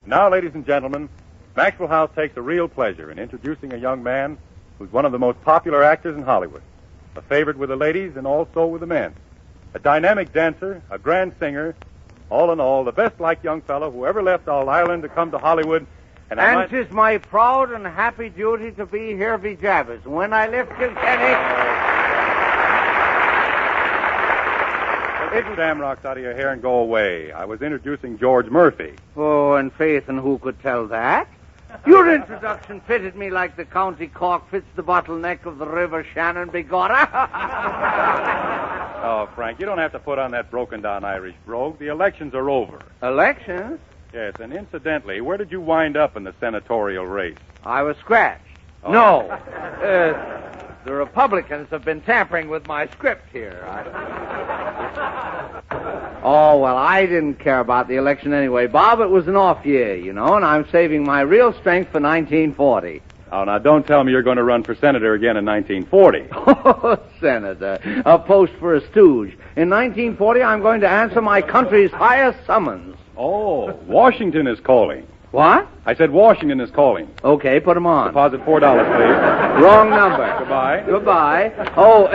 Now, ladies and gentlemen, Maxwell House takes a real pleasure in introducing a young man who's one of the most popular actors in Hollywood, a favorite with the ladies and also with the men, a dynamic dancer, a grand singer, all in all, the best-liked young fellow who ever left all Ireland to come to Hollywood. And 'tis my proud and happy duty to be here, be jabbers. When I left Kilkenny... Get the shamrocks out of your hair and go away. I was introducing George Murphy. Oh, and faith, and who could tell that? Your introduction fitted me like the County Cork fits the bottleneck of the River Shannon, begorra. Oh, Frank, you don't have to put on that broken-down Irish brogue. The elections are over. Elections? Yes, and incidentally, where did you wind up in the senatorial race? I was scratched. Oh. No. The Republicans have been tampering with my script here. Oh, well, I didn't care about the election anyway. Bob, it was an off year, you know, and I'm saving my real strength for 1940. Oh, now, don't tell me you're going to run for senator again in 1940. Oh, Senator, a post for a stooge. In 1940, I'm going to answer my country's highest summons. Oh, Washington is calling. What? I said Washington is calling. Okay, put 'em on. Deposit $4, please. Wrong number. Goodbye. Goodbye. Oh,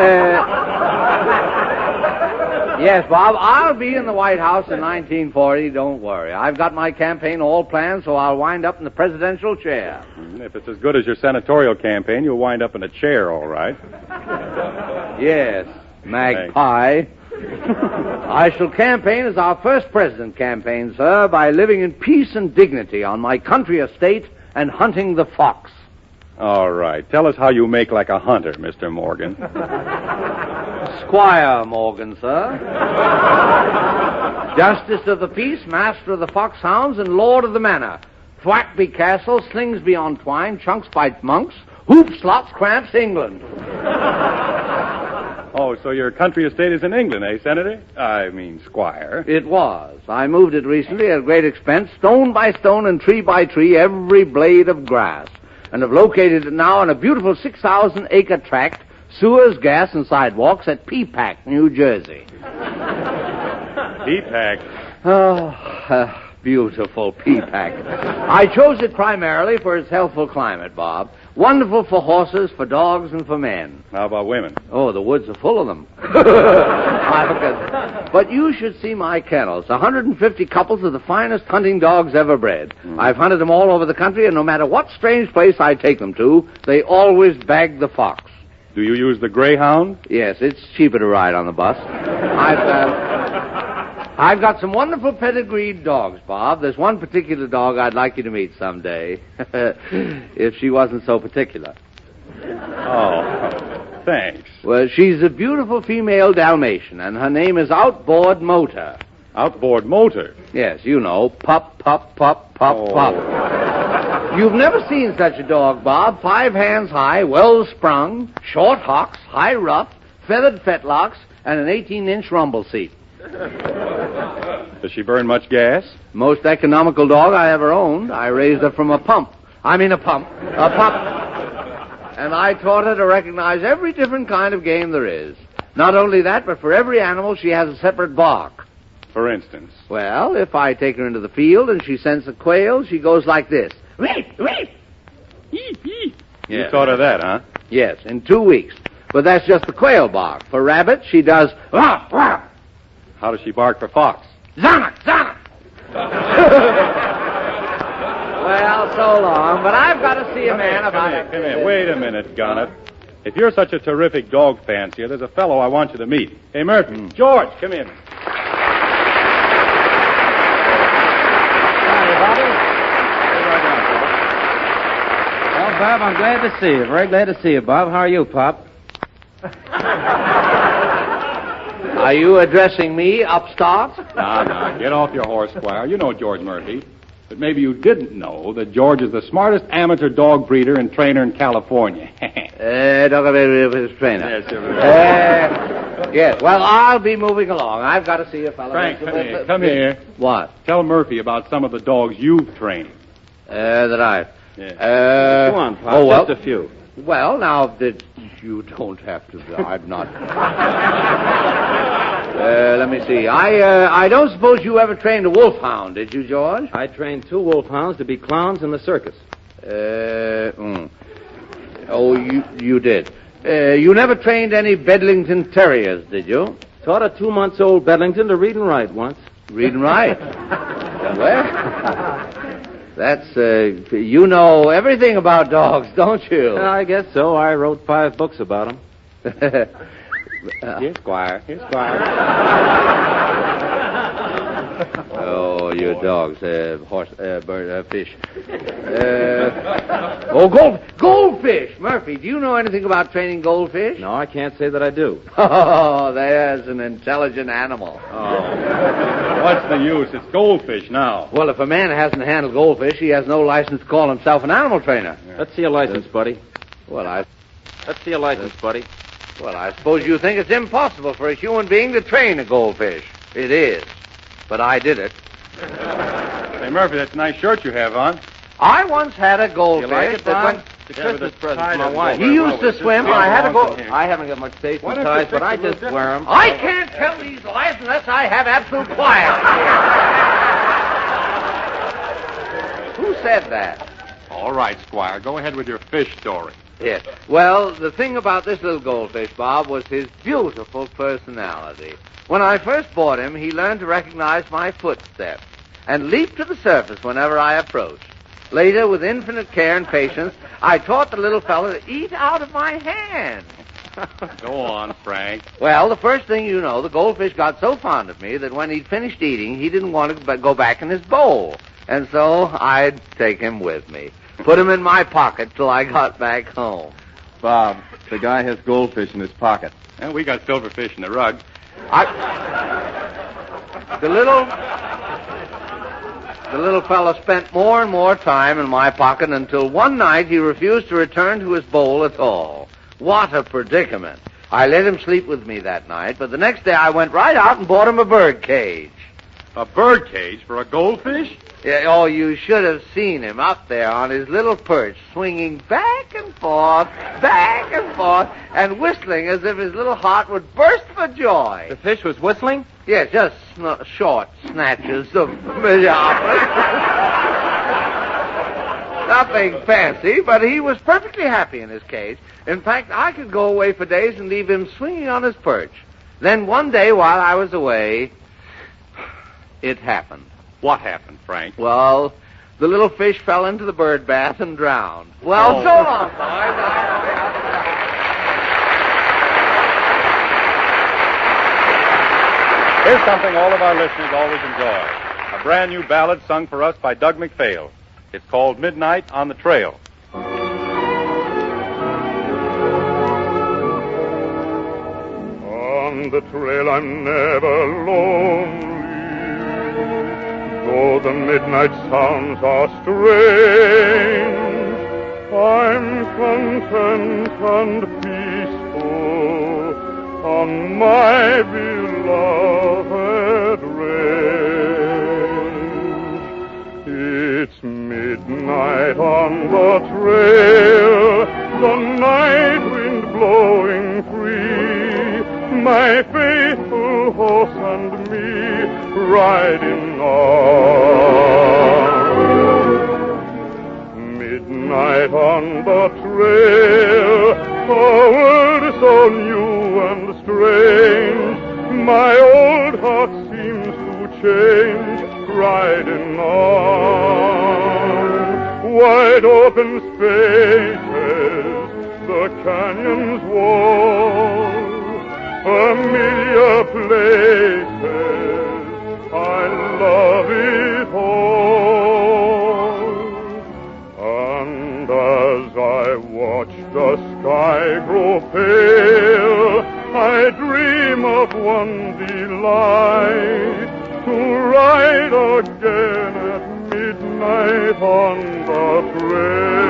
yes, Bob, I'll be in the White House in 1940, don't worry. I've got my campaign all planned, so I'll wind up in the presidential chair. If it's as good as your senatorial campaign, you'll wind up in a chair, all right. Yes, magpie. I shall campaign as our first president campaign, sir, by living in peace and dignity on my country estate and hunting the fox. All right. Tell us how you make like a hunter, Mr. Morgan. Squire Morgan, sir. Justice of the peace, master of the foxhounds, and lord of the manor. Thwackby Castle, Slingsby on Twine, Chunks by Monks, Hoop Slots, Cramps, England. Oh, so your country estate is in England, eh, Senator? I mean, Squire. It was. I moved it recently at great expense, stone by stone and tree by tree, every blade of grass, and have located it now on a beautiful 6,000-acre tract, sewers, gas, and sidewalks at Peapack, New Jersey. Peapack? Oh, beautiful Peapack. I chose it primarily for its healthful climate, Bob. Wonderful for horses, for dogs, and for men. How about women? Oh, the woods are full of them. But you should see my kennels. 150 couples of the finest hunting dogs ever bred. I've hunted them all over the country, and no matter what strange place I take them to, they always bag the fox. Do you use the Greyhound? Yes, it's cheaper to ride on the bus. I've got some wonderful pedigreed dogs, Bob. There's one particular dog I'd like you to meet someday. If she wasn't so particular. Oh, thanks. Well, she's a beautiful female Dalmatian, and her name is Outboard Motor. Outboard Motor? Yes, you know. Pup, pup, pup, pup, pup. You've never seen such a dog, Bob. 5 hands high, well sprung, short hocks, high ruff, feathered fetlocks, and an 18-inch rumble seat. Does she burn much gas? Most economical dog I ever owned. I raised her from a pup. And I taught her to recognize every different kind of game there is. Not only that, but for every animal she has a separate bark. For instance? Well, if I take her into the field and she scents a quail, she goes like this. You taught her that, huh? Yes, in 2 weeks. But that's just the quail bark. For rabbit, she does... How does she bark for fox? Zana, Zana! Well, so long, but I've got to see a man about... Come here. Wait a minute, Garnet. If you're such a terrific dog fancier, there's a fellow I want you to meet. Hey, Murphy. George, come in. Well, Bob, I'm glad to see you. Very glad to see you, Bob. How are you, Pop? Are you addressing me, upstart? No. Get off your horse, Squire. You know George Murphy. But maybe you didn't know that George is the smartest amateur dog breeder and trainer in California. Dog trainer. Yes, yes, well, I'll be moving along. I've got to see a fellow. Frank, come here. What? Tell Murphy about some of the dogs you've trained. That I've... Yeah. Go on, Pop. Well, just a few. Well, now, you don't have to... I'm not... Let me see. I don't suppose you ever trained a wolfhound, did you, George? I trained 2 wolfhounds to be clowns in the circus. Oh, you did. You never trained any Bedlington Terriers, did you? Taught a 2-month-old Bedlington to read and write once. Read and write? Well, that's, you know everything about dogs, don't you? I guess so. I wrote 5 books about them. Here, Squire. Here, Squire. Oh, you dogs, fish. Goldfish! Murphy, do you know anything about training goldfish? No, I can't say that I do. Oh, there's an intelligent animal. Oh. What's the use? It's goldfish now. Well, if a man hasn't handled goldfish, he has no license to call himself an animal trainer. Yeah. Let's see your license, buddy. Let's see your license, buddy. Well, I suppose you think it's impossible for a human being to train a goldfish. It is. But I did it. Hey, Murphy, that's a nice shirt you have on. I once had a goldfish. You like it, that Bob? went... It's a Christmas present for my wife. He used to swim. I had to go... I haven't got much taste in ties, but I just wear them. I can't tell these lies unless I have absolute quiet. Who said that? All right, Squire. Go ahead with your fish story. Yes. Well, the thing about this little goldfish, Bob, was his beautiful personality. When I first bought him, he learned to recognize my footsteps and leaped to the surface whenever I approached. Later, with infinite care and patience, I taught the little fellow to eat out of my hand. Go on, Frank. Well, the first thing you know, the goldfish got so fond of me that when he'd finished eating, he didn't want to go back in his bowl. And so I'd take him with me. Put him in my pocket till I got back home. Bob, the guy has goldfish in his pocket. And we got silverfish in the rug. The little fellow spent more and more time in my pocket until one night he refused to return to his bowl at all. What a predicament. I let him sleep with me that night, but the next day I went right out and bought him a bird cage. A bird cage for a goldfish? Yeah, oh, you should have seen him up there on his little perch, swinging back and forth, and whistling as if his little heart would burst for joy. The fish was whistling? Yes, just short snatches of mediocrity. Nothing fancy, but he was perfectly happy in his cage. In fact, I could go away for days and leave him swinging on his perch. Then one day while I was away, it happened. What happened, Frank? Well, the little fish fell into the bird bath and drowned. Well, so long, boys. Here's something all of our listeners always enjoy. A brand new ballad sung for us by Doug McPhail. It's called Midnight on the Trail. On the trail I'm never lonely, though the midnight sounds are strange. I'm content and peaceful on my beloved range. It's midnight on the trail, the night wind blowing free, my faithful horse and me riding on. Midnight on the trail, a world so new and strange, my old heart seems to change, riding on. Wide open spaces, the canyon's wall, familiar places, I love it all. And as I watch the sky grow pale, I dream of one delight, to ride again at midnight on the trail.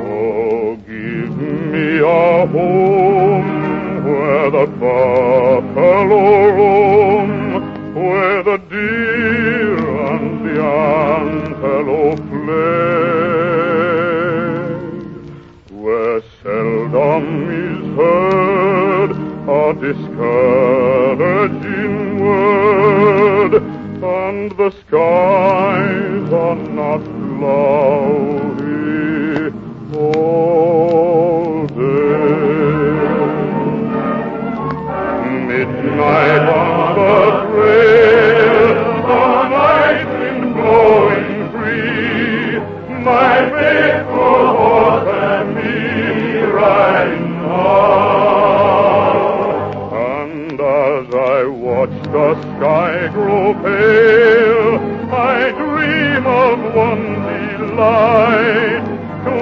Oh, give me a home where the buffalo roam, where the deer and the antelope play, where seldom and the skies are not cloudy all day. Midnight on the trail, the night wind blowing free, my faithful horse and me riding hard. And as I watch the sky grow pale, I dream of one delight, to